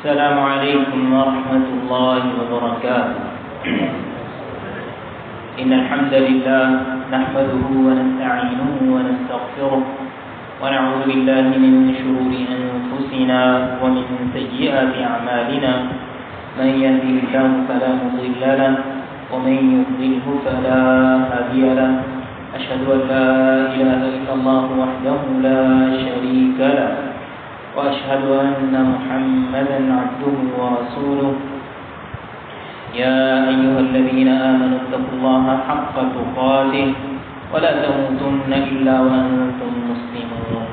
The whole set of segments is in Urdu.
السلام عليكم ورحمة الله وبركاته. إن الحمد لله نحمده ونستعينه ونستغفره ونعوذ بالله من شرور أنفسنا ومن سيئات أعمالنا. من يهده الله فلا مضل له ومن يضلله فلا هادي له. أشهد أن لا إله إلا الله وحده لا شريك له وأشهد أن محمدا عبده ورسوله. يا أيها الذين آمنوا اتقوا الله حق تقاته ولا تموتن إلا وأنتم مسلمون.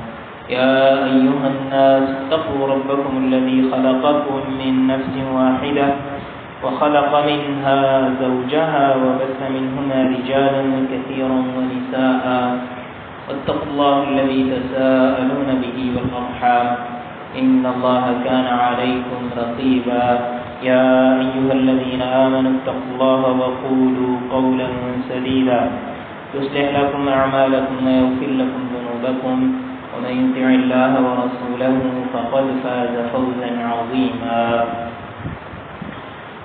يا أيها الناس اتقوا ربكم الذي خلقكم من نفس واحدة وخلق منها زوجها وبث منهما رجالا كثيرا ونساء واتقوا الله الذي تساءلون به والأرحام إن الله كان عليكم رقيبا. يا أيها الذين آمنوا اتقوا الله وقولوا قولا سديدا يصلح لكم أعمالكم ويغفر لكم ذنوبكم ومن يطع الله ورسوله فقد فاز فوزا عظيما.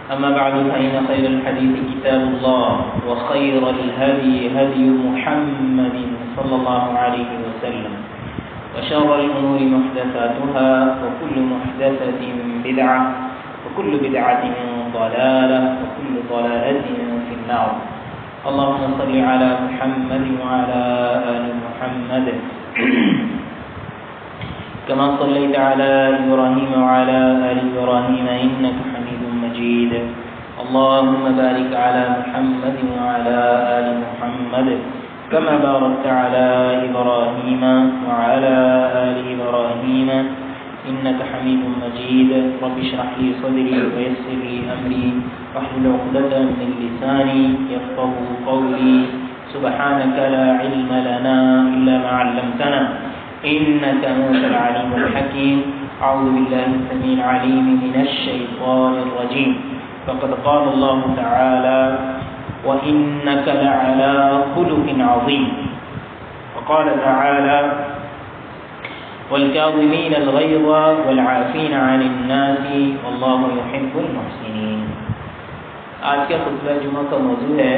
أما بعد فإن خير الحديث كتاب الله وخير الهدي هدي محمد صلى الله عليه وسلم وشر الأمور محدثاتها وكل محدثة بدعة وكل بدعة ضلالة وكل ضلالة في النار. اللهم صل على محمد وعلى آل محمد كما صليت على إبراهيم وعلى آل إبراهيم إنك حميد مجيد. اللهم بارك على محمد وعلى آل محمد كما باركت على إبراهيم وعلى آل إبراهيم إنك حميد مجيد. رب اشرح لي صدري ويسر لي أمري واحلل عقدة من لساني يفقهوا قولي. سبحانك لا علم لنا إلا ما علمتنا إنك أنت العليم الحكيم. أعوذ بالله السميع العليم من الشيطان الرجيم. فقد قال الله تعالى وإنك لعلى خلق عظيم. وقال تعالى والكاظمين الغيظ والعافين عن الناس والله يحب المحسنين. آج کا خطبہ جمعہ کا موضوع ہے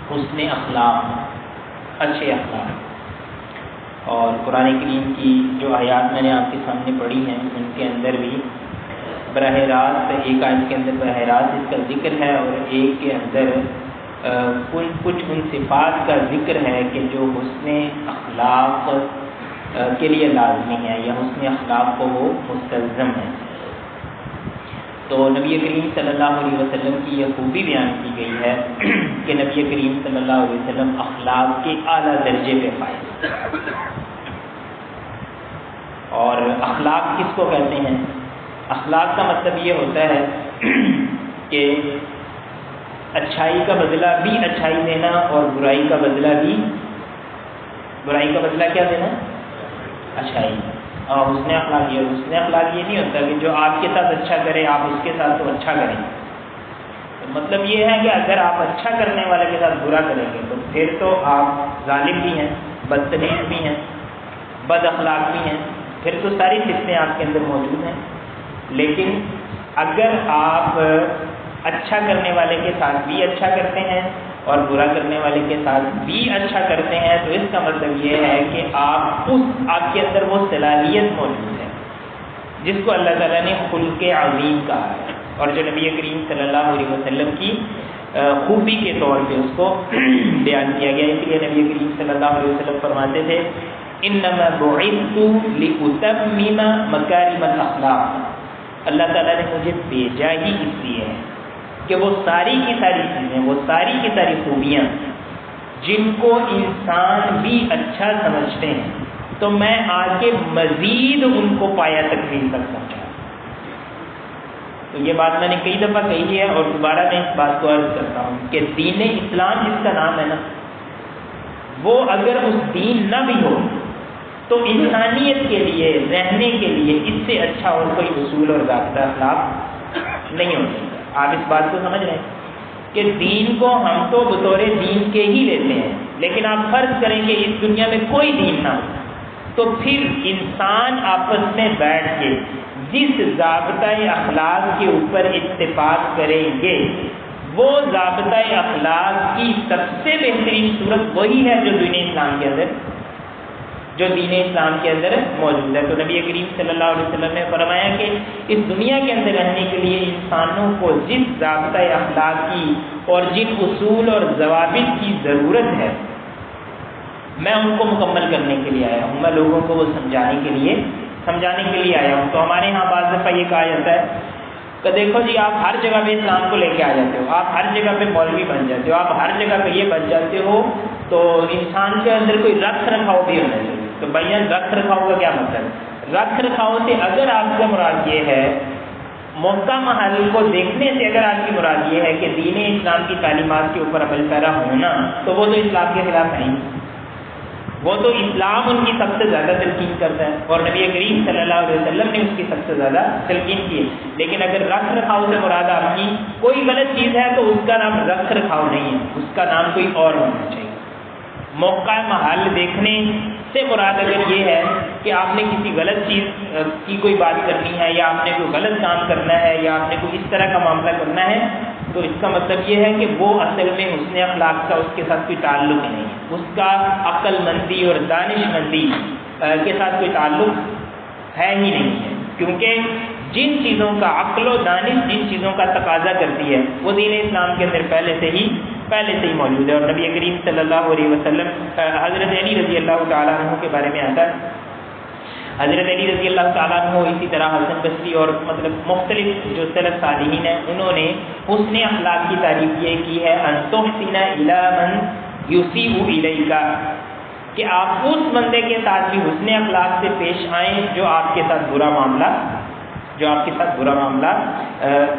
حسن اخلاق، اچھے اخلاق. اور قرآن کریم کی جو آیات میں نے آپ کے سامنے پڑھی ہیں ان کے اندر بھی براہ راست ایک آیت کے اندر براہ راست اس کا ذکر ہے اور ایک کے اندر کچھ ان صفات کا ذکر ہے کہ جو حسن اخلاق کے لیے لازمی ہے یا حسن اخلاق کو وہ مستلزم ہے. تو نبی کریم صلی اللہ علیہ وسلم کی یہ خوبی بیان کی گئی ہے کہ نبی کریم صلی اللہ علیہ وسلم اخلاق کے اعلیٰ درجے پہ فائز. اور اخلاق کس کو کہتے ہیں؟ اخلاق کا مطلب یہ ہوتا ہے کہ اچھائی کا بدلہ بھی اچھائی دینا اور برائی کا بدلہ کیا دینا؟ اچھائی. اور حسن اخلاق یہ نہیں ہوتا کہ جو آپ کے ساتھ اچھا کرے آپ اس کے ساتھ تو اچھا کریں. مطلب یہ ہے کہ اگر آپ اچھا کرنے والے کے ساتھ برا کریں گے تو پھر تو آپ ظالم بھی ہیں، بدتمیز بھی ہیں، بد اخلاق بھی ہیں، پھر تو ساری صفتیں آپ کے اندر موجود ہیں. لیکن اگر آپ اچھا کرنے والے کے ساتھ بھی اچھا کرتے ہیں اور برا کرنے والے کے ساتھ بھی اچھا کرتے ہیں تو اس کا مطلب یہ ہے کہ آپ کے اندر وہ صلاحیت موجود ہے جس کو اللہ تعالیٰ نے خلق عظیم کہا ہے اور جو نبی کریم صلی اللہ علیہ وسلم کی خوبی کے طور پہ اس کو بیان کیا گیا. اس لیے نبی کریم صلی اللہ علیہ وسلم فرماتے تھے انما بعثت لاتمم مکارم الاخلاق. اللہ تعالیٰ نے مجھے بھیجا ہی اس لیے ہے کہ وہ ساری کی ساری چیزیں، وہ ساری کی ساری خوبیاں جن کو انسان بھی اچھا سمجھتے ہیں تو میں آ کے مزید ان کو پایا تکمیل تک پہنچا. تو یہ بات میں نے کئی دفعہ کہی ہے اور دوبارہ میں اس بات کو عرض کرتا ہوں کہ دین اسلام جس کا نام ہے نا، وہ اگر اس دین نہ بھی ہو تو انسانیت کے لیے رہنے کے لیے اس سے اچھا اور کوئی اصول اور ضابطہ اخلاق نہیں ہو سکتا. آپ اس بات کو سمجھ رہے ہیں کہ دین کو ہم تو بطور دین کے ہی لیتے ہیں، لیکن آپ فرض کریں کہ اس دنیا میں کوئی دین نہ ہو تو پھر انسان آپس میں بیٹھ کے جس ضابطۂ اخلاق کے اوپر اتفاق کریں گے وہ ضابطۂ اخلاق کی سب سے بہترین صورت وہی ہے جو دین اسلام کے اندر موجود ہے۔ تو نبی کریم صلی اللہ علیہ وسلم نے فرمایا کہ اس دنیا کے اندر رہنے کے لیے انسانوں کو جس ضابطۂ اخلاق کی اور جن اصول اور ضوابط کی ضرورت ہے میں ان کو مکمل کرنے کے لیے آیا ہوں، میں لوگوں کو وہ سمجھانے کے لیے آیا ہوں۔ تو ہمارے یہاں بعض دفعہ یہ کہا جاتا ہے کہ دیکھو جی آپ ہر جگہ پہ اسلام کو لے کے آ جاتے ہو، آپ ہر جگہ پہ مولوی بن جاتے ہو، آپ ہر جگہ پہ یہ بن جاتے ہو، تو انسان کے اندر کوئی رکھ رکھاؤ بھی ہونا چاہیے۔ تو بھیا رکھ رکھاؤ کا کیا مطلب؟ رکھ رکھاؤ سے اگر آپ کا مراد یہ ہے، موقع محل کو دیکھنے سے اگر آپ کی مراد یہ ہے کہ دین اسلام کی تعلیمات کے اوپر عمل پیرا ہونا، تو وہ تو اسلام کے خلاف نہیں، وہ تو اسلام ان کی سب سے زیادہ تلقین کرتا ہے اور نبی کریم صلی اللہ علیہ وسلم نے اس کی سب سے زیادہ تلقین کی ہے۔ لیکن اگر رکھ رکھاؤ سے مراد آپ کی کوئی غلط چیز ہے تو اس کا نام رکھ رکھاؤ نہیں ہے، اس کا نام کوئی اور ہونا چاہیے۔ موقع محل دیکھنے سے مراد اگر یہ ہے کہ آپ نے کسی غلط چیز کی کوئی بات کرنی ہے یا آپ نے کوئی غلط کام کرنا ہے یا آپ نے کوئی اس طرح کا معاملہ کرنا ہے، تو اس کا مطلب یہ ہے کہ وہ اصل میں حسن اخلاق کا اس کے ساتھ کوئی تعلق ہی نہیں ہے، اس کا عقل مندی اور دانش مندی کے ساتھ کوئی تعلق ہے ہی نہیں ہے، کیونکہ جن چیزوں کا عقل و دانش جن چیزوں کا تقاضا کرتی ہے وہ دین اسلام کے اندر پہلے سے ہی موجود ہے۔ اور نبی کریم صلی اللہ علیہ وسلم حضرت علی رضی اللہ تعالیٰ عنہ کے بارے میں آتا ہے، حضرت علی رضی اللہ تعالیٰ عنہ اسی طرح حسن بصری اور مختلف جو سلف صالحین ہیں انہوں نے حسن اخلاق کی تعریف یہ کی ہے، ان تحسن الی من یسیء الیک، کہ آپ اس بندے کے ساتھ بھی حسن اخلاق سے پیش آئیں جو آپ کے ساتھ برا معاملہ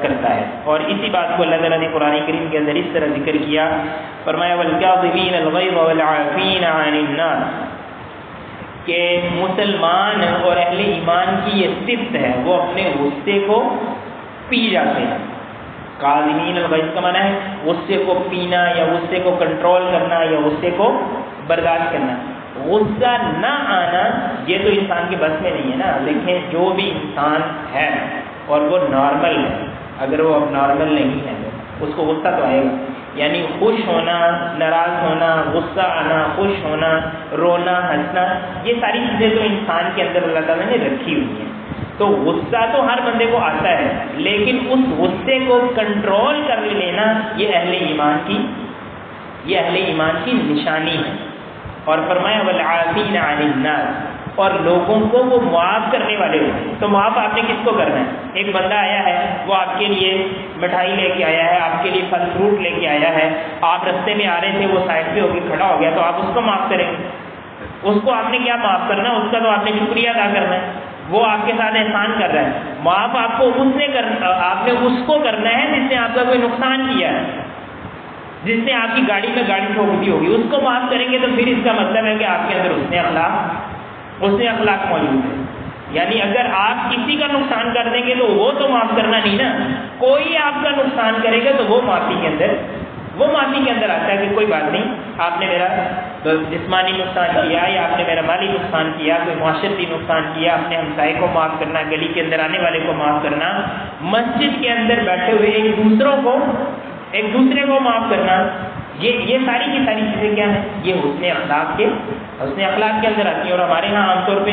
کرتا ہے۔ اور اسی بات کو اللہ تعالیٰ نے قرآن کریم کے اندر اس طرح ذکر کیا، فرمایا والکاظمین الغیظ والعافین عن الناس، کہ مسلمان اور اہل ایمان کی یہ صفت ہے وہ اپنے غصے کو پی جاتے ہیں۔ کاظمین الغیظ کا معنی ہے غصے کو پینا یا غصے کو کنٹرول کرنا یا غصے کو برداشت کرنا۔ غصہ نہ آنا یہ تو انسان کے بس میں نہیں ہے نا، دیکھیں جو بھی انسان ہے اور وہ نارمل ہے، اگر وہ اب نارمل نہیں ہے اس کو غصہ تو آئے گا، یعنی خوش ہونا، ناراض ہونا، غصہ آنا، خوش ہونا، رونا، ہنسنا، یہ ساری چیزیں تو انسان کے اندر اللہ تعالیٰ نے رکھی ہوئی ہیں۔ تو غصہ تو ہر بندے کو آتا ہے، لیکن اس غصے کو کنٹرول کر لینا یہ اہل ایمان کی نشانی ہے۔ اور فرمایا والعافین عن الناس، اور لوگوں کو وہ معاف کرنے والے ہوتے ہیں۔ تو معاف آپ نے کس کو کرنا ہے؟ ایک بندہ آیا ہے، وہ آپ کے لیے مٹھائی لے کے آیا ہے، آپ کے لیے پھل فروٹ لے کے آیا ہے، آپ رستے میں آ رہے تھے، وہ سائڈ پہ ہو کے کھڑا ہو گیا، تو آپ اس کو معاف کریں گے؟ اس کو آپ نے کیا معاف کرنا ہے؟ اس کا تو آپ نے شکریہ ادا کرنا ہے، وہ آپ کے ساتھ احسان کر رہا ہے۔ معاف آپ کو آپ نے اس کو کرنا ہے جس نے آپ کا کوئی نقصان کیا ہے، جس نے آپ کی گاڑی میں گاڑی ٹھوک دی ہوگی، اس کو معاف کریں گے تو پھر اس کا مطلب ہے کہ آپ کے اندر حسن اخلاق موجود ہے۔ یعنی اگر آپ کسی کا نقصان کر دیں گے تو وہ تو معاف کرنا نہیں نا، کوئی آپ کا نقصان کرے گا تو وہ معافی کے اندر آتا ہے کہ کوئی بات نہیں، آپ نے میرا جسمانی نقصان کیا یا آپ نے میرا مالی نقصان کیا، کوئی معاشرتی نقصان کیا، اپنے ہمسائے کو معاف کرنا، گلی کے اندر آنے والے کو معاف کرنا، مسجد کے اندر بیٹھے ہوئے ایک دوسرے کو معاف کرنا، یہ ساری کی ساری چیزیں کیا ہیں؟ یہ حسن اخلاق کے اندر آتی ہیں۔ اور ہمارے ہاں عام طور پہ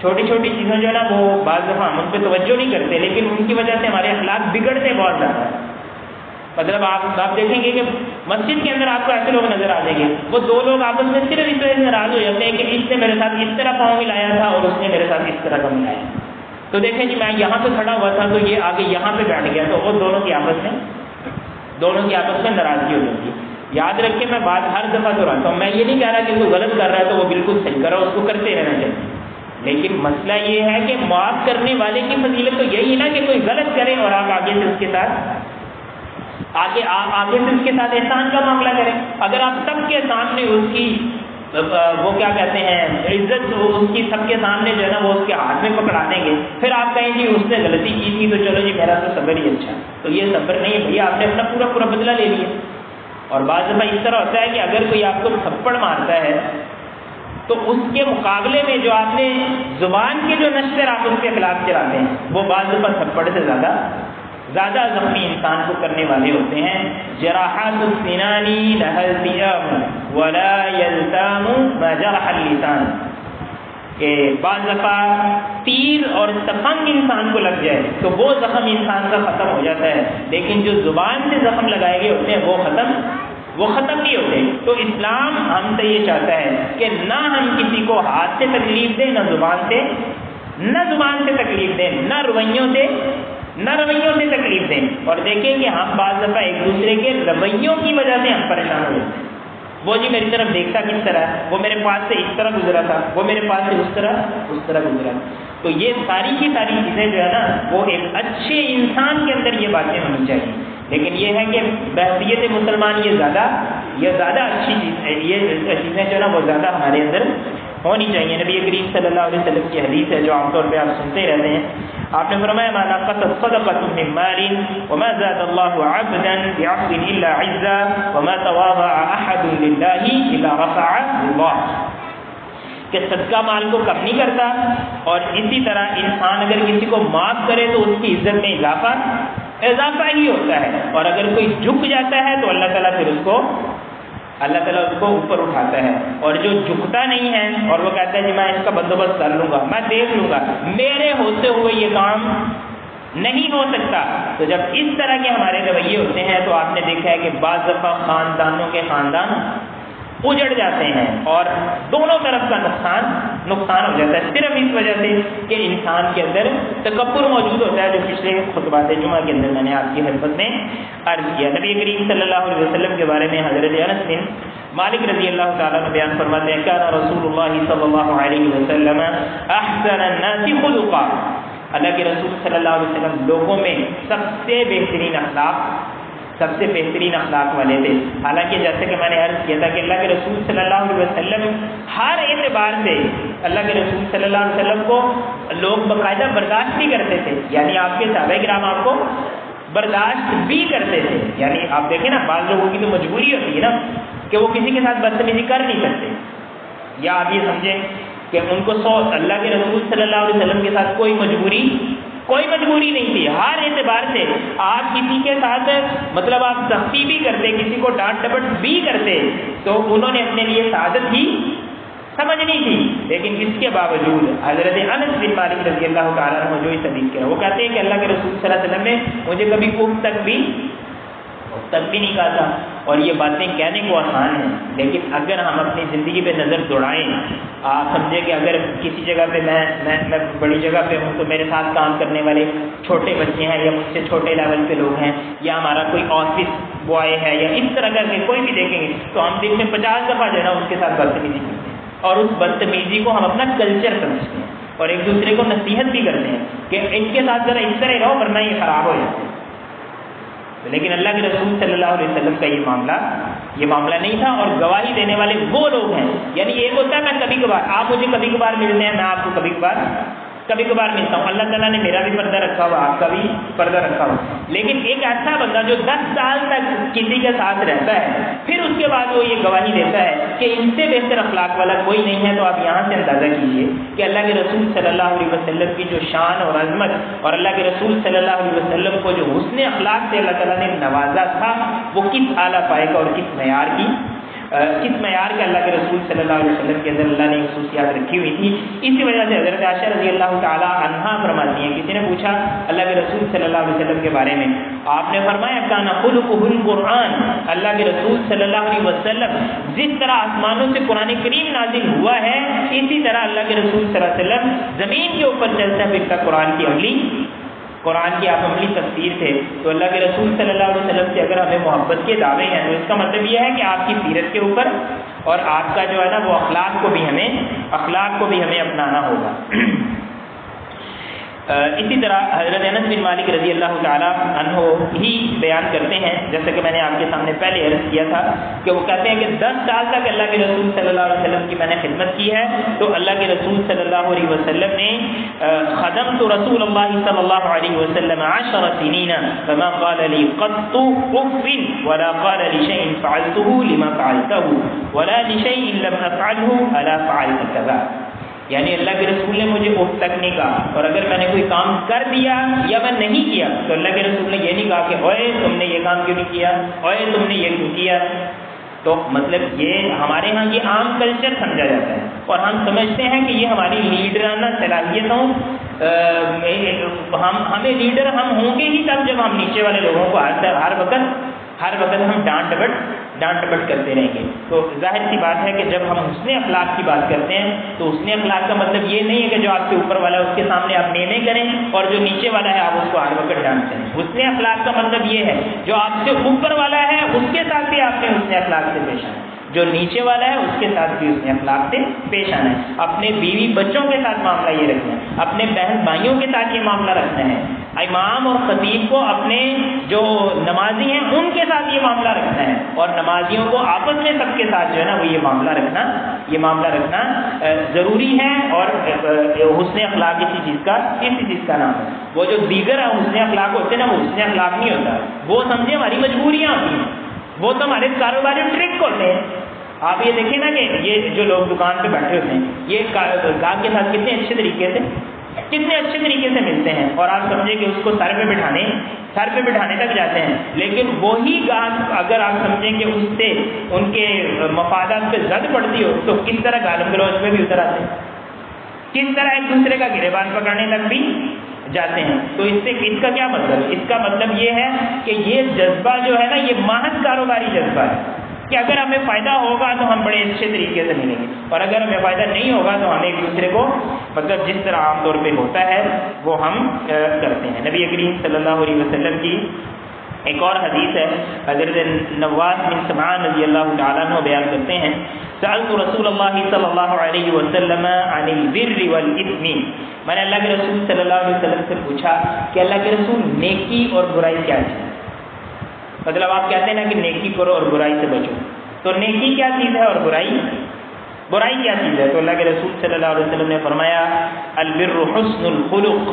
چھوٹی چھوٹی چیزیں جو ہے نا وہ بعض دفعہ ہم ان پہ توجہ نہیں کرتے، لیکن ان کی وجہ سے ہمارے اخلاق بگڑتے بہت زیادہ ہیں۔ مطلب آپ دیکھیں گے کہ مسجد کے اندر آپ کو ایسے لوگ نظر آ جائیں گے، وہ دو لوگ آپس میں صرف اس طرح ناراض ہو جاتے ہیں کہ اس نے میرے ساتھ اس طرح پاؤں ملایا تھا اور اس نے میرے ساتھ اس طرح کا ملایا، تو دیکھیں جی میں یہاں پہ کھڑا ہوا تھا تو یہ آگے یہاں پہ بیٹھ گیا، تو وہ دونوں کی آپس میں ناراضگی ہو جاتی ہے۔ یاد رکھیں میں بات ہر دفعہ دہراتا ہوں، میں یہ نہیں کہہ رہا کہ کوئی غلط کر رہا ہے تو وہ بالکل صحیح کر رہا ہے، اس کو کرتے رہنا چاہیے، لیکن مسئلہ یہ ہے کہ معاف کرنے والے کی فضیلت تو یہی نا کہ کوئی غلط کرے اور آپ آگے سے اس کے ساتھ احسان کا معاملہ کریں۔ اگر آپ سب کے سامنے اس کی وہ کیا کہتے ہیں عزت اس کی سب کے سامنے جو ہے نا وہ اس کے ہاتھ میں پکڑا دیں گے، پھر آپ کہیں جی اس نے غلطی کی تھی تو چلو جی میرا تو صبر ہی اچھا، تو یہ صبر نہیں ہے بھیا، آپ نے اپنا پورا بدلہ لے لیا۔ اور بعض دفعہ اس طرح ہوتا ہے کہ اگر کوئی آپ کو تھپڑ مارتا ہے تو اس کے مقابلے میں جو آپ نے زبان کے جو نشتر آپ اس کے خلاف چلاتے ہیں وہ بعض پر تھپڑ سے زیادہ زخمی انسان کو کرنے والے ہوتے ہیں. جراحات السنان لها التئام ولا يلتام ما جرح اللسان، کہ بعض دفعہ تیر اور تفنگ انسان کو لگ جائے تو وہ زخم انسان کا ختم ہو جاتا ہے، لیکن جو زبان سے زخم لگائے گئے ہوتے ہیں وہ ختم نہیں ہوتے. تو اسلام ہم سے یہ چاہتا ہے کہ نہ ہم کسی کو ہاتھ سے تکلیف دیں، نہ زبان سے تکلیف دیں، نہ رویوں سے تکلیف دیں. اور دیکھیں کہ ہم بعض دفعہ ایک دوسرے کے رویوں کی وجہ سے ہم پریشان ہو جاتے ہیں. وہ جی میری طرف دیکھتا کس طرح ہے، وہ میرے پاس سے اس طرح گزرا تھا، وہ میرے پاس سے اس طرح گزرا. تو یہ ساری کی ساری چیزیں جو ہے نا وہ ایک اچھے انسان کے اندر یہ باتیں ہونی چاہیے. لیکن یہ ہے کہ بحثیت مسلمان یہ زیادہ اچھی چیز ہے، یہ چیزیں جو ہے نا وہ زیادہ ہمارے اندر ہونی چاہیے. نبی کریم صلی اللہ علیہ وسلم کی حدیث ہے جو عام طور پہ آپ سنتے ہی رہتے ہیں. آپ نے فرمایا ما نقصت صدقة من مال وما زاد الله عبدا بعفو الا عزا وما تواضع احد لله الا رفعه الله، کہ صدقہ مال کو کم نہیں کرتا، اور اسی طرح انسان اگر کسی کو معاف کرے تو اس کی عزت میں اضافہ ہی ہوتا ہے. اور اگر کوئی جھک جاتا ہے تو اللہ تعالیٰ اس کو اوپر اٹھاتا ہے. اور جو جھکتا نہیں ہے اور وہ کہتا ہے جی میں اس کا بندوبست کر لوں گا، میں دیکھ لوں گا، میرے ہوتے ہوئے یہ کام نہیں ہو سکتا. تو جب اس طرح کے ہمارے رویے ہوتے ہیں تو آپ نے دیکھا ہے کہ بعض دفعہ خاندانوں کے خاندان اجڑ جاتے ہیں اور دونوں طرف کا نقصان ہو جاتا ہے، صرف اس وجہ سے کہ انسان کے اندر تکبر موجود ہوتا ہے، جو پچھلے خطبات جمعہ کے اندر میں نے آپ کی خدمت میں عرض کیا. نبی کریم صلی اللہ علیہ وسلم کے بارے میں حضرت انس بن مالک رضی اللہ تعالیٰ عنہ بیان فرماتے ہیں کان رسول اللہ صلی اللہ علیہ وسلم احسن الناس خلقا، اللہ کے رسول صلی اللہ علیہ وسلم لوگوں میں سب سے بہترین اخلاق والے تھے. حالانکہ جیسے کہ میں نے عرض کیا تھا کہ اللہ کے رسول صلی اللہ علیہ وسلم ہر اعتبار سے اللہ کے رسول صلی اللہ علیہ وسلم کو لوگ باقاعدہ برداشت بھی کرتے تھے، یعنی آپ کے صحابہ کرام آپ کو برداشت بھی کرتے تھے. یعنی آپ دیکھیں نا بعض لوگوں کی تو مجبوری ہوتی ہے نا کہ وہ کسی کے ساتھ بدتمیزی کر نہیں سکتے، یا آپ یہ سمجھیں کہ ان کو اللہ کے رسول صلی اللہ علیہ وسلم کے ساتھ کوئی مجبوری نہیں تھی. ہر اعتبار سے آپ کسی کے ساتھ مطلب آپ سختی بھی کرتے، کسی کو ڈانٹ ڈپٹ بھی کرتے تو انہوں نے اپنے لیے سعادت ہی سمجھنی تھی. لیکن اس کے باوجود حضرت انس بن مالک رضی اللہ تعالیٰ عنہ جو اس حدیث کے وہ کہتے ہیں کہ اللہ کے رسول صلی اللہ علیہ وسلم نے مجھے کبھی اف تک بھی نہیں کہا تھا. اور یہ باتیں کہنے کو آسان ہیں، لیکن اگر ہم اپنی زندگی پہ نظر دوڑائیں، آپ سمجھیں کہ اگر کسی جگہ پہ میں بڑی جگہ پہ ہوں تو میرے ساتھ کام کرنے والے چھوٹے بچے ہیں یا مجھ سے چھوٹے لیول پہ لوگ ہیں، یا ہمارا کوئی آفس بوائے ہے، یا اس طرح کر کے کوئی بھی دیکھیں گے تو ہم دن میں 50 دفعہ جو ہے نا اس کے ساتھ بدتمیزی کرتے ہیں، اور اس بدتمیزی کو ہم اپنا کلچر سمجھتے ہیں اور ایک دوسرے کو نصیحت بھی کرتے ہیں کہ ان کے ساتھ ذرا اس طرح رہو ورنہ یہ خراب ہو جاتے ہیں. لیکن اللہ کے رسول صلی اللہ علیہ وسلم کا یہ معاملہ نہیں تھا. اور گواہی دینے والے وہ لوگ ہیں، یعنی ایک ہوتا ہے میں کبھی کبھار، آپ مجھے کبھی کبھار ملتے ہیں، میں آپ کو کبھی کبھار ملتا ہوں، اللہ تعالیٰ نے میرا بھی پردہ رکھا ہوا، آپ کا بھی پردہ رکھا ہوا. لیکن ایک ایسا بندہ جو 10 سال تک کسی کے ساتھ رہتا ہے پھر اس کے بعد وہ یہ گواہی دیتا ہے کہ ان سے بہتر اخلاق والا کوئی نہیں ہے، تو آپ یہاں سے اندازہ کیجئے کہ اللہ کے رسول صلی اللہ علیہ وسلم کی جو شان اور عظمت اور اللہ کے رسول صلی اللہ علیہ وسلم کو جو حسن اخلاق سے اللہ تعالیٰ نے نوازا تھا وہ کس اعلیٰ پائے کا اور کس معیار کا اللہ کے رسول صلی اللہ علیہ وسلم کے اندر اللہ نے خصوصیات رکھی ہوئی تھی. اسی وجہ سے حضرت عائشہ رضی اللہ تعالی عنہا فرماتی ہیں، کسی نے پوچھا اللہ کے رسول صلی اللہ علیہ وسلم کے بارے میں، آپ نے فرمایا کان خلقہ القرآن، اللہ کے رسول صلی اللہ علیہ وسلم جس طرح آسمانوں سے قرآن کریم نازل ہوا ہے اسی طرح اللہ کے رسول صلی اللہ علیہ وسلم زمین کے اوپر چلتا پھرتا قرآن کی آپ عملی تفسیر تھے. تو اللہ کے رسول صلی اللہ علیہ وسلم سے اگر ہمیں محبت کے دعوے ہیں تو اس کا مطلب یہ ہے کہ آپ کی سیرت کے اوپر اور آپ کا جو ہے نا وہ اخلاق کو بھی ہمیں اپنانا ہوگا. اسی طرح حضرت انس بن مالک رضی اللہ تعالیٰ عنہ ہی بیان کرتے ہیں، جیسا کہ میں نے آپ کے سامنے پہلے عرض کیا تھا کہ وہ کہتے ہیں کہ 10 سال تک اللہ کے رسول صلی اللہ علیہ وسلم کی میں نے خدمت کی ہے، تو اللہ کے رسول صلی اللہ علیہ وسلم نے خدمت رسول اللہ صلی اللہ علیہ وسلم 10 سنین فما قال لي قط اف ولا قال لشيء فعلته لما فعلته ولا لشيء لم افعله الا فعلت كذا. یعنی اللہ کے رسول نے مجھے اف تک نہیں کہا، اور اگر میں نے کوئی کام کر دیا یا میں نہیں کیا تو اللہ کے رسول نے یہ نہیں کہا کہ اوئے تم نے یہ کام کیوں نہیں کیا، اوئے تم نے یہ کیوں کیا. تو مطلب یہ ہمارے ہاں یہ عام کلچر سمجھا جاتا ہے، اور ہم سمجھتے ہیں کہ یہ ہماری لیڈرانہ صلاحیتوں ہمیں لیڈر ہم ہوں گے ہی تب جب ہم نیچے والے لوگوں کو ہر وقت ہم ڈانٹ ڈپٹ کرتے رہیں گے. تو ظاہر سی بات ہے کہ جب ہم حسن اخلاق کی بات کرتے ہیں تو حسن اخلاق کا مطلب یہ نہیں ہے کہ جو آپ سے اوپر والا ہے اس کے سامنے آپ نینے کریں اور جو نیچے والا ہے آپ اس کو ہر وقت ڈانٹ کریں. حسن اخلاق کا مطلب یہ ہے جو آپ سے اوپر والا ہے اس کے ساتھ بھی آپ نے حسن اخلاق سے پیش آنا ہے، جو نیچے والا ہے اس کے ساتھ بھی حسن اخلاق سے پیش آنا ہے. اپنے بیوی بچوں کے ساتھ معاملہ یہ رکھنا ہے، اپنے بہن بھائیوں کے ساتھ یہ معاملہ رکھنا ہے، امام اور خطیب کو اپنے جو نمازی ہیں ان کے ساتھ یہ معاملہ رکھنا ہے، اور نمازیوں کو آپس میں سب کے ساتھ جو ہے نا وہ یہ معاملہ رکھنا ضروری ہے. اور حسن اخلاق اسی چیز کا نام ہے. وہ جو دیگر حسن اخلاق ہوتے ہیں نا وہ حسن اخلاق نہیں ہوتا، وہ سمجھے ہماری مجبوریاں ہوتی ہیں، وہ تو ہمارے کاروباری ٹرک ہوتے ہیں. آپ یہ دیکھیں نا کہ یہ جو لوگ دکان پہ بیٹھے ہوتے ہیں یہ گاہک کے ساتھ کتنے اچھے طریقے سے ملتے ہیں، اور آپ سمجھیں کہ اس کو سر پہ بٹھانے تک جاتے ہیں. لیکن وہی گاہک اگر آپ سمجھیں کہ اس سے ان کے مفادات پہ زد پڑتی ہو تو کس طرح گالم گلوچ پہ بھی اتر آتے ہیں، کس طرح ایک دوسرے کا گریبان پکڑنے تک بھی جاتے ہیں. تو اس کا کیا مطلب؟ اس کا مطلب یہ ہے کہ یہ جذبہ جو ہے نا یہ محض کاروباری جذبہ ہے کہ اگر ہمیں فائدہ ہوگا تو ہم بڑے اچھے طریقے سے ملیں گے، اور اگر ہمیں فائدہ نہیں ہوگا تو ہم ایک دوسرے کو مطلب جس طرح عام طور پہ ہوتا ہے وہ ہم کرتے ہیں. نبی کریم صلی اللہ علیہ وسلم کی ایک اور حدیث ہے، حضرت نواس بن سمعان رضی اللہ تعالیٰ عنہ بیان کرتے ہیں سألت رسول اللہ صلی اللہ علیہ وسلم عن البر والاثم. میں نے اللہ کے رسول صلی اللہ علیہ وسلم سے پوچھا کہ اللہ کے رسول نیکی اور برائی کیا ہے؟ مطلب آپ کہتے ہیں نا کہ نیکی کرو اور برائی سے بچو، تو نیکی کیا چیز ہے اور برائی کیا چیز ہے؟ تو اللہ کے رسول صلی اللہ علیہ وسلم نے فرمایا البر حسن الخلق.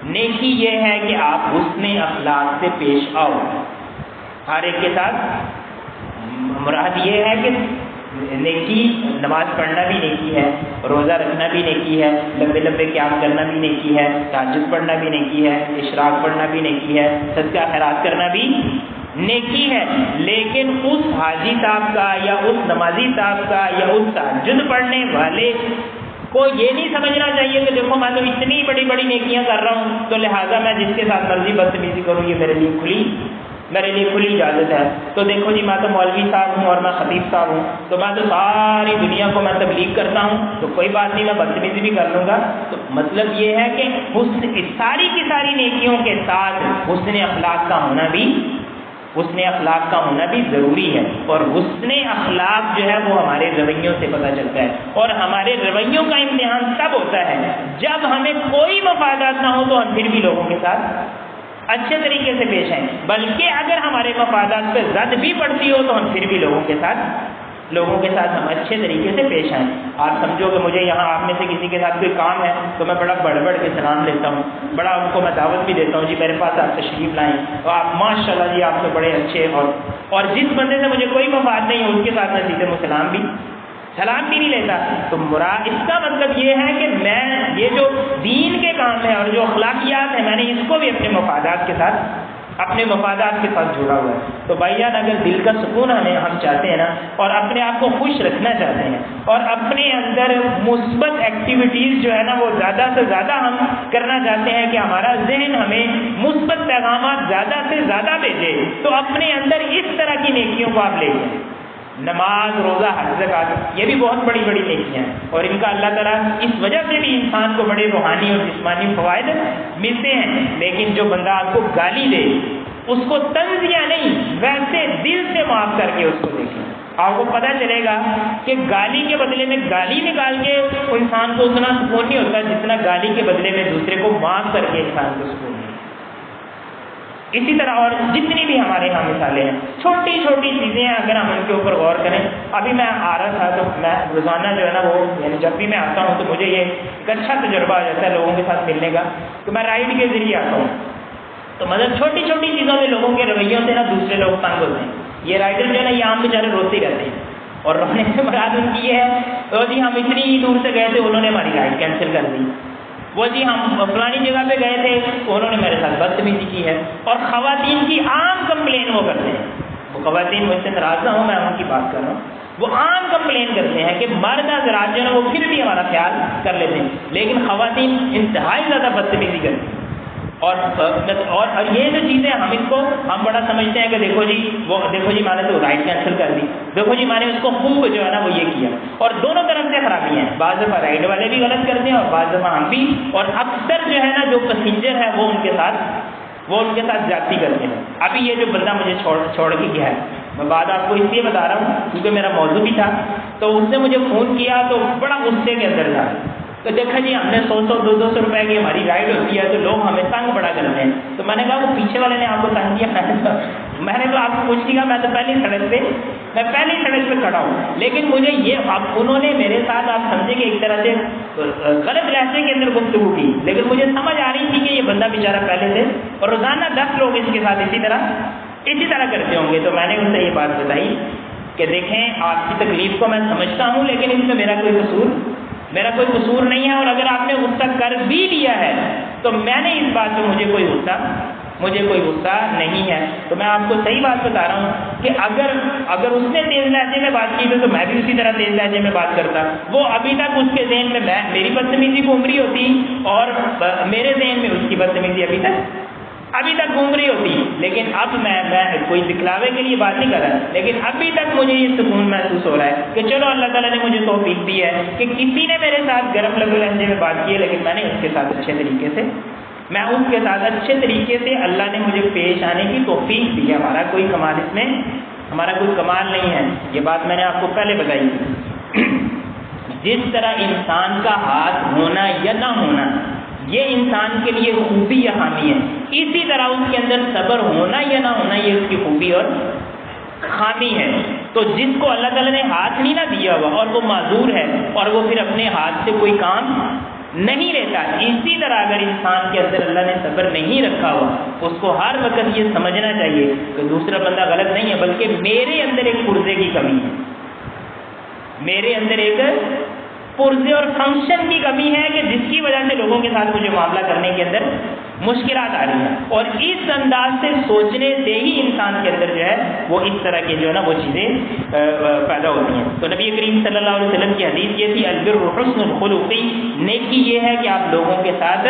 نیکی یہ ہے کہ آپ حسن اخلاق سے پیش آؤ ہر ایک کے ساتھ. مراد یہ ہے کہ نیکی نماز پڑھنا بھی نیکی ہے، روزہ رکھنا بھی نیکی ہے، لمبے قیام کرنا بھی نیکی ہے، تہجد پڑھنا بھی نیکی ہے، اشراق پڑھنا بھی نیکی ہے، صدقہ خیرات کرنا بھی نیکی ہے. لیکن اس حاجی صاحب کا یا اس نمازی صاحب کا یا اس تہجد پڑھنے والے کو یہ نہیں سمجھنا چاہیے کہ دیکھو میں تو اتنی بڑی نیکیاں کر رہا ہوں تو لہٰذا میں جس کے ساتھ مرضی بدتمیزی کروں یہ میرے لیے کھلی اجازت ہے. تو دیکھو جی میں تو مولوی صاحب ہوں اور میں خطیب صاحب ہوں تو میں تو ساری دنیا کو میں تبلیغ کرتا ہوں تو کوئی بات نہیں میں بدتمیزی بھی کر لوں گا. تو مطلب یہ ہے کہ ساری کی ساری نیکیوں کے ساتھ حسن اخلاق کا ہونا بھی ضروری ہے. اور حسن اخلاق جو ہے وہ ہمارے رویوں سے پتہ چلتا ہے، اور ہمارے رویوں کا امتحان تب ہوتا ہے جب ہمیں کوئی مفادات نہ ہو تو ہم پھر بھی لوگوں کے ساتھ اچھے طریقے سے پیش آئیں، بلکہ اگر ہمارے مفادات پہ زد بھی پڑتی ہو تو ہم پھر بھی لوگوں کے ساتھ ہم اچھے طریقے سے پیش آئیں. آپ سمجھو کہ مجھے یہاں آپ میں سے کسی کے ساتھ کوئی کام ہے تو میں بڑا بڑھ کے سلام لیتا ہوں، بڑا ان کو میں دعوت بھی دیتا ہوں جی میرے پاس آپ تشریف لائیں، تو آپ ماشاء اللہ جی آپ تو بڑے اچھے. اور جس بندے سے مجھے کوئی مفاد نہیں ہو اس کے ساتھ میں سیدھے سلام بھی نہیں لیتا. تو مراد اس کا مطلب یہ ہے کہ میں یہ جو دین کے کام ہے اور جو اخلاقیات ہیں میں نے اس کو بھی اپنے مفادات کے ساتھ جوڑا ہوا ہے. تو بھائی جان اگر دل کا سکون ہم چاہتے ہیں نا اور اپنے آپ کو خوش رکھنا چاہتے ہیں اور اپنے اندر مثبت ایکٹیویٹیز جو ہے نا وہ زیادہ سے زیادہ ہم کرنا چاہتے ہیں کہ ہمارا ذہن ہمیں مثبت پیغامات زیادہ سے زیادہ بھیجے، تو اپنے اندر اس طرح کی نیکیوں کو آپ لے لیں. نماز، روزہ، حج، زکات یہ بھی بہت بڑی نیکیاں ہیں، اور ان کا اللہ تعالیٰ اس وجہ سے بھی انسان کو بڑے روحانی اور جسمانی فوائد ملتے ہیں. لیکن جو بندہ آپ کو گالی دے اس کو طنز یا نہیں ویسے دل سے معاف کر کے اس کو دیکھیں. آپ کو پتہ چلے گا کہ گالی کے بدلے میں گالی نکال کے انسان کو اتنا سکون نہیں ہوتا جتنا گالی کے بدلے میں دوسرے کو معاف کر کے انسان کو سکون ملتا۔ اسی طرح اور جتنی بھی ہمارے یہاں مثالیں ہیں، چھوٹی چھوٹی چیزیں ہیں، اگر ہم ان کے اوپر غور کریں۔ ابھی میں آ رہا تھا تو میں روزانہ جو ہے نا وہ یعنی جب بھی میں آتا ہوں تو مجھے یہ ایک اچھا تجربہ ہو جاتا ہے لوگوں کے ساتھ ملنے کا، کہ میں رائڈ کے ذریعے آتا ہوں تو مطلب چھوٹی چھوٹی چیزوں میں لوگوں کے رویوں سے نا دوسرے لوگ تنگ ہوتے ہیں۔ یہ رائڈر جو ہے نا یہ عام بیچارے روتے ہی رہتے ہیں، اور رونے سے مراد ان کی یہ ہے تو جی ہم اتنی دور سے گئے تھے انہوں نے ہماری رائڈ کینسل کر دی، وہ جی ہم فلانی جگہ پہ گئے تھے انہوں نے میرے ساتھ بدتمیزی کی ہے۔ اور خواتین کی عام کمپلین وہ کرتے ہیں، وہ خواتین مجھ سے ناراض نہ ہوں، میں ان کی بات کر رہا ہوں، وہ عام کمپلین کرتے ہیں کہ مرد حضرات جو ہے نا وہ پھر بھی ہمارا خیال کر لیتے ہیں، لیکن خواتین انتہائی زیادہ بدتمیزی کرتی ہیں۔ اور یہ جو چیزیں ہم بڑا سمجھتے ہیں کہ دیکھو جی میں نے تو رائڈ کینسل کر دی، دیکھو جی میں نے اس کو خوب جو ہے نا وہ یہ کیا، اور دونوں طرف سے خرابی ہیں، بعض دفعہ رائڈ والے بھی غلط کرتے ہیں اور بعض دفعہ ہم بھی، اور اکثر جو ہے نا جو پیسنجر ہے وہ ان کے ساتھ زیادتی کرتے ہیں۔ ابھی یہ جو بندہ مجھے چھوڑ کے گیا ہے، میں بات آپ کو اس لیے بتا رہا ہوں کیونکہ میرا موضوع بھی تھا، تو اس نے مجھے فون کیا تو بڑا غصے کے اندر تھا کہ دیکھا جی ہم نے 100-200 روپے کی ہماری رائڈ ہوتی ہے تو لوگ ہمیں تنگ بڑا کرتے ہیں۔ تو میں نے کہا وہ پیچھے والے نے آپ کو تنگ کیا؟ میں نے تو آپ کو کچھ نہیں کہا، میں تو پہلی سڑک پہ کھڑا ہوں، لیکن مجھے یہ اب انہوں نے میرے ساتھ آپ سمجھے کہ ایک طرح سے غلط لہجے کے اندر گفتگو کی، لیکن مجھے سمجھ آ رہی تھی کہ یہ بندہ بیچارہ پہلے سے، اور روزانہ 10 لوگ اس کے ساتھ اسی طرح کرتے ہوں گے۔ تو میں نے ان سے یہ بات بتائی کہ دیکھیں آپ کی تکلیف کو میں سمجھتا ہوں، لیکن اس میں میرا کوئی قصور نہیں ہے، اور اگر آپ نے غصہ کر بھی لیا ہے تو میں نے اس بات پہ مجھے کوئی غصہ نہیں ہے۔ تو میں آپ کو صحیح بات بتا رہا ہوں کہ اگر اس نے تیز لہجے میں بات کی تو میں بھی اسی طرح تیز لہجے میں بات کرتا، وہ ابھی تک اس کے ذہن میں میری بدتمیزی گھوم رہی ہوتی اور میرے ذہن میں اس کی بدتمیزی ابھی تک گھوم رہی ہوتی، لیکن اب میں کوئی دکھلاوے کے لیے بات نہیں کر رہا، لیکن ابھی تک مجھے یہ سکون محسوس ہو رہا ہے کہ چلو اللہ تعالیٰ نے مجھے توفیق دی ہے کہ کسی نے میرے ساتھ گرم لہجے میں بات کی ہے، لیکن میں نے اس کے ساتھ اچھے طریقے سے اللہ نے مجھے پیش آنے کی توفیق دی ہے۔ ہمارا کوئی کمال نہیں ہے، یہ بات میں نے آپ کو پہلے بتائی تھی۔ جس طرح انسان کا ہاتھ ہونا یا نہ ہونا یہ انسان کے لیے خوبی یا خامی ہے، اسی طرح اس کے اندر صبر ہونا یا نہ ہونا یہ اس کی خوبی اور خامی ہے۔ تو جس کو اللہ تعالیٰ نے ہاتھ نہیں نہ دیا ہوا اور وہ معذور ہے اور وہ پھر اپنے ہاتھ سے کوئی کام نہیں لیتا، اسی طرح اگر انسان کے اندر اللہ نے صبر نہیں رکھا ہوا، اس کو ہر وقت یہ سمجھنا چاہیے کہ دوسرا بندہ غلط نہیں ہے، بلکہ میرے اندر ایک پرزے کی کمی ہے، میرے اندر ایک پرزے اور فنکشن کی کمی ہے کہ جس کی وجہ سے لوگوں کے ساتھ مجھے معاملہ کرنے کے اندر مشکلات آ رہی ہیں، اور اس انداز سے سوچنے سے ہی انسان کے اندر جو ہے وہ اس طرح کی جو ہے نا وہ چیزیں پیدا ہوتی ہیں۔ تو نبی کریم صلی اللہ علیہ وسلم کی حدیث یہ تھی البر حسن الخلق، نیکی یہ ہے کہ آپ لوگوں کے ساتھ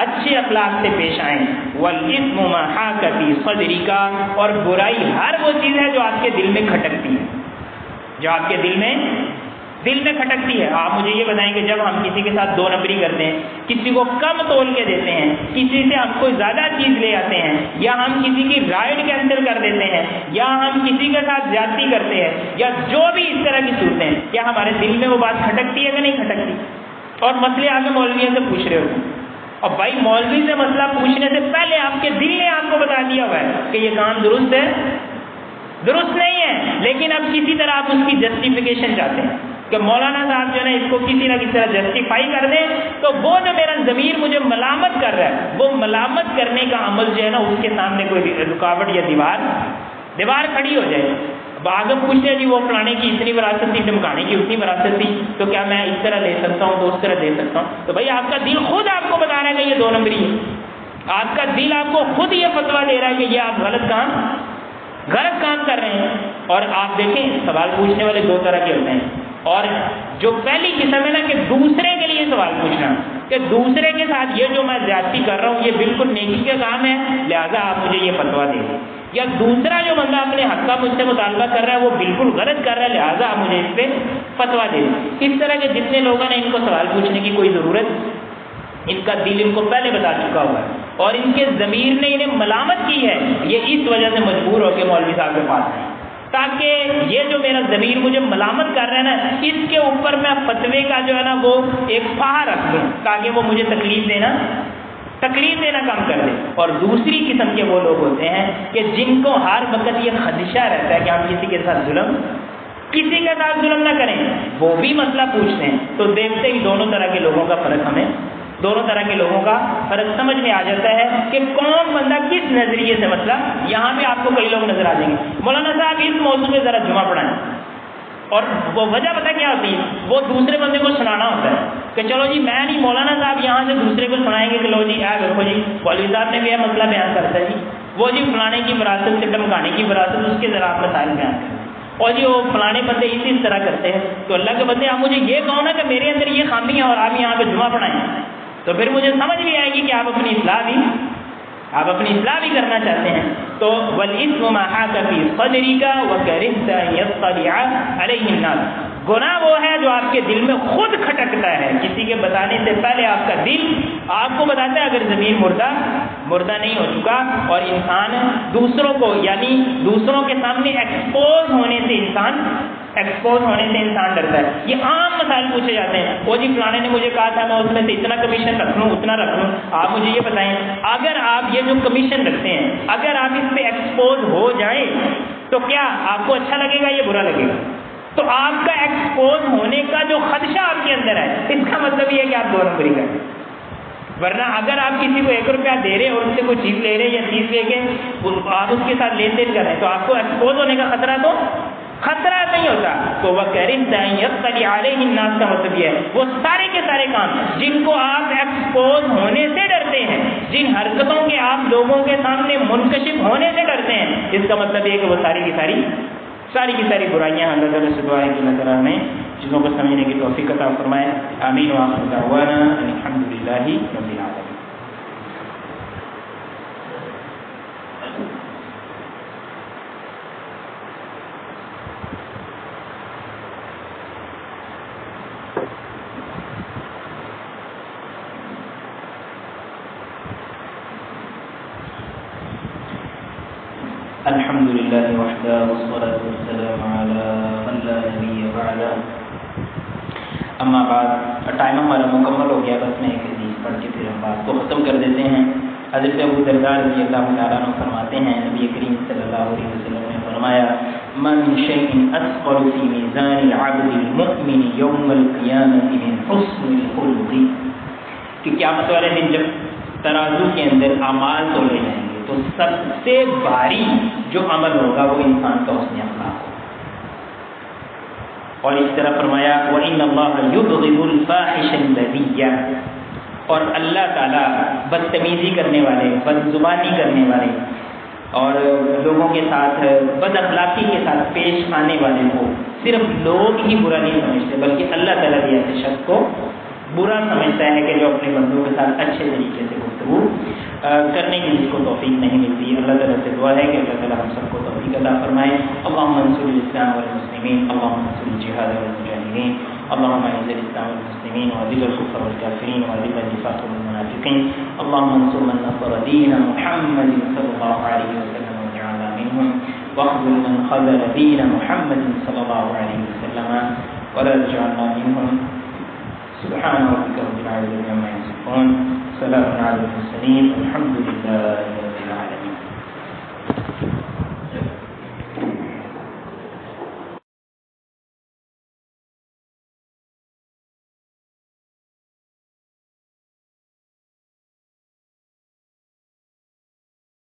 اچھے اخلاق سے پیش آئیں، والاثم ما حاک فی صدرک، اور برائی ہر وہ چیز ہے جو آپ کے دل میں کھٹکتی ہے، جو آپ کے دل میں کھٹکتی ہے۔ آپ مجھے یہ بتائیں کہ جب ہم کسی کے ساتھ 2 نمبری کرتے ہیں، کسی کو کم تول کے دیتے ہیں، کسی سے ہم کوئی زیادہ چیز لے آتے ہیں، یا ہم کسی کی رائڈ کینسل کر دیتے ہیں، یا ہم کسی کے ساتھ زیادتی کرتے ہیں، یا جو بھی اس طرح کی صورتیں، کیا ہمارے دل میں وہ بات کھٹکتی ہے کہ نہیں کھٹکتی؟ اور مسئلے آگے مولویوں سے پوچھ رہے ہوتے ہیں، اور بھائی مولوی سے مسئلہ پوچھنے سے پہلے آپ کے دل نے آپ کو بتا دیا ہوا ہے کہ یہ کام درست نہیں ہے، لیکن اب کسی طرح آپ اس کی جسٹیفیکیشن چاہتے ہیں کہ مولانا صاحب جو ہے نا اس کو کسی نہ کسی طرح جسٹیفائی کر دیں، تو وہ جو میرا ضمیر مجھے ملامت کر رہا ہے، وہ ملامت کرنے کا عمل جو ہے نا اس کے سامنے کوئی رکاوٹ یا دیوار کھڑی ہو جائے۔ اب آگے پوچھتے ہیں جی وہ فلانے کی اتنی وراثت تھی، ڈمکانے کی اتنی وراثت تھی، تو کیا میں اس طرح لے سکتا ہوں تو اس طرح دے سکتا ہوں؟ تو بھائی آپ کا دل خود آپ کو بتا رہا ہے کہ یہ 2 نمبری ہے، آپ کا دل آپ کو خود یہ فتویٰ دے رہا ہے کہ یہ آپ غلط کام کر رہے ہیں۔ اور آپ دیکھیں سوال پوچھنے والے 2 طرح کے ہوتے ہیں، اور جو پہلی قسم ہے نا کہ دوسرے کے لیے سوال پوچھنا کہ دوسرے کے ساتھ یہ جو میں زیادتی کر رہا ہوں یہ بالکل نیکی کا کام ہے، لہذا آپ مجھے یہ فتویٰ دیں، یا دوسرا جو بندہ اپنے حق کا مجھ سے مطالبہ کر رہا ہے وہ بالکل غلط کر رہا ہے، لہذا آپ مجھے اس پہ فتویٰ دیں۔ اس طرح کے جتنے لوگوں نے ان کو سوال پوچھنے کی کوئی ضرورت، ان کا دل ان کو پہلے بتا چکا ہوا ہے، اور ان کے ضمیر نے انہیں ملامت کی ہے، یہ اس وجہ سے مجبور ہو کے مولوی صاحب کے پاس ہیں تاکہ یہ جو میرا ضمیر مجھے ملامت کر رہا ہے نا، اس کے اوپر میں فتوے کا جو ہے نا وہ ایک پہا رکھ دوں تاکہ وہ مجھے تکلیف دینا کم کر دے۔ اور دوسری قسم کے وہ لوگ ہوتے ہیں کہ جن کو ہر وقت یہ خدشہ رہتا ہے کہ ہم کسی کے ساتھ ظلم نہ کریں، وہ بھی مسئلہ پوچھتے ہیں۔ تو دیکھتے ہی دونوں طرح کے لوگوں کا فرق سمجھ میں آ جاتا ہے کہ کون بندہ کس نظریے سے، مسئلہ یہاں پہ آپ کو کئی لوگ نظر آ جائیں گے، مولانا صاحب اس موضوع میں ذرا جمعہ پڑھائیں، اور وہ وجہ پتہ کیا ہوتی ہے، وہ دوسرے بندے کو سنانا ہوتا ہے کہ چلو جی میں نہیں، مولانا صاحب یہاں سے دوسرے کو سنائیں گے کہ لو جی دیکھو جی مولوی صاحب نے بھی یہ مسئلہ بیان کرتا ہے جی، وہ جی فلانے کی وراثت سے ڈمکانے کی وراثت، اس کے ذرا آپ مسائل بیان کریں، اور جی وہ فلانے بندے اس طرح کرتے ہیں۔ تو اللہ کے بندے آپ مجھے یہ کہو نا کہ میرے اندر یہ خامی ہے اور آپ یہاں پہ جمعہ پڑھائیں، تو پھر مجھے سمجھ بھی آئے گی کہ آپ اپنی اصلاح بھی کرنا چاہتے ہیں۔ تو وَالْإِثْمُ مَا حَاكَ فِي صَدْرِكَ وَكَرِهْتَ أَن يَطَّلِعَ عَلَيْهِ النَّاسُ۔ گناہ وہ ہے جو آپ کے دل میں خود کھٹکتا ہے، کسی کے بتانے سے پہلے آپ کا دل آپ کو بتاتا ہے اگر ضمیر مردہ نہیں ہو چکا، اور انسان دوسروں کو یعنی دوسروں کے سامنے ایکسپوز ہونے سے انسان ڈرتا ہے۔ یہ عام مسائل پوچھے جاتے ہیں، وہ جی فلانے نے مجھے کہا تھا میں اس میں سے اتنا کمیشن رکھ لوں اتنا رکھ لوں، آپ مجھے یہ بتائیں اگر آپ یہ جو کمیشن رکھتے ہیں اگر آپ اس پہ ایکسپوز ہو جائیں تو کیا آپ کو اچھا لگے گا یا برا لگے گا؟ تو آپ کا ایکسپوز ہونے کا جو خدشہ آپ کے اندر ہے، اس کا مطلب یہ ہے کہ آپ 2 نمبری کریں، ورنہ اگر آپ کسی کو 1 روپیہ دے رہے اور اس سے کوئی چیز لے رہے یا چیز لے کے آپ اس کے ساتھ لین دین کر رہے ہیں تو آپ کو ایکسپوز ہونے کا خطرہ نہیں ہوتا۔ تو وَكَرِهْتَ أَن يَطَّلِعَ عَلَيْهِ النَّاسُ کا مطلب یہ ہے وہ سارے کے سارے کام جن کو آپ ایکسپوز ہونے سے ڈرتے ہیں، جن حرکتوں کے آپ لوگوں کے سامنے منکشف ہونے سے ڈرتے ہیں، اس کا مطلب یہ ہے کہ وہ ساری کی ساری برائیاں اللہ تعالیٰ سے دعا ہے کہ اللہ تعالیٰ ہمیں چیزوں کو سمجھنے کی توفیق عطا فرمائے۔ آمین وآخر دعوانا ان الحمد للہ رب العالمین۔ الحمد للہ وحدہ والصلاة والسلام علی من لا نبی بعدہ، اما بعد۔ ٹائم ہمارا مکمل ہو گیا، بس میں ایک حدیث پڑھ کے پھر ہم بات کو ختم کر دیتے ہیں۔ حضرت ابو درداء رضی اللہ تعالیٰ عنہ فرماتے ہیں نبی کریم صلی اللہ علیہ وسلم نے فرمایا ما من شيء اثقل في ميزان العبد المؤمن يوم القيامة من حسن الخلق، کہ قیامت والے دن جب ترازو کے اندر اعمال تولے جائیں گے تو سب سے بھاری جو عمل ہوگا وہ انسان کا حسن اخلاق ہوگا۔ اور اس طرح فرمایا وَإِنَّ اللَّهَ يُبْغِضُ الْفَاحِشَ الَّذِيَّ، اور اللہ تعالیٰ بدتمیزی کرنے والے، بدزبانی کرنے والے اور لوگوں کے ساتھ بد اخلاقی کے ساتھ پیش آنے والے کو صرف لوگ ہی برا نہیں سمجھتے، بلکہ اللہ تعالیٰ بھی ایسے شخص کو برا سمجھتا ہے کہ جو اپنے بندوں کے ساتھ اچھے طریقے سے گفتگو کرنے کی جس کو توفیق نہیں ملتی۔ اللہ تعالیٰ سے دعا ہے کہ اللہ تعالیٰ ہم سب کو توفیق عطا فرمائے۔ اللہم انصر الاسلام والمسلمین، اللہم انصر الجہاد والمجاہدین، اللہم اعز الاسلام والمسلمین وذل الکفر والکافرین وذل النفاق والمنافقین، اللہم انصر من نصر دین محمد صلی اللہ علیہ وسلم واجعلنا منهم، واخذل من خذل دین محمد صلی اللہ علیہ وسلم ولا تجعلنا منهم۔ سبحان ربك رب العزة عما يصفون، سلام على المرسلين، الحمد لله۔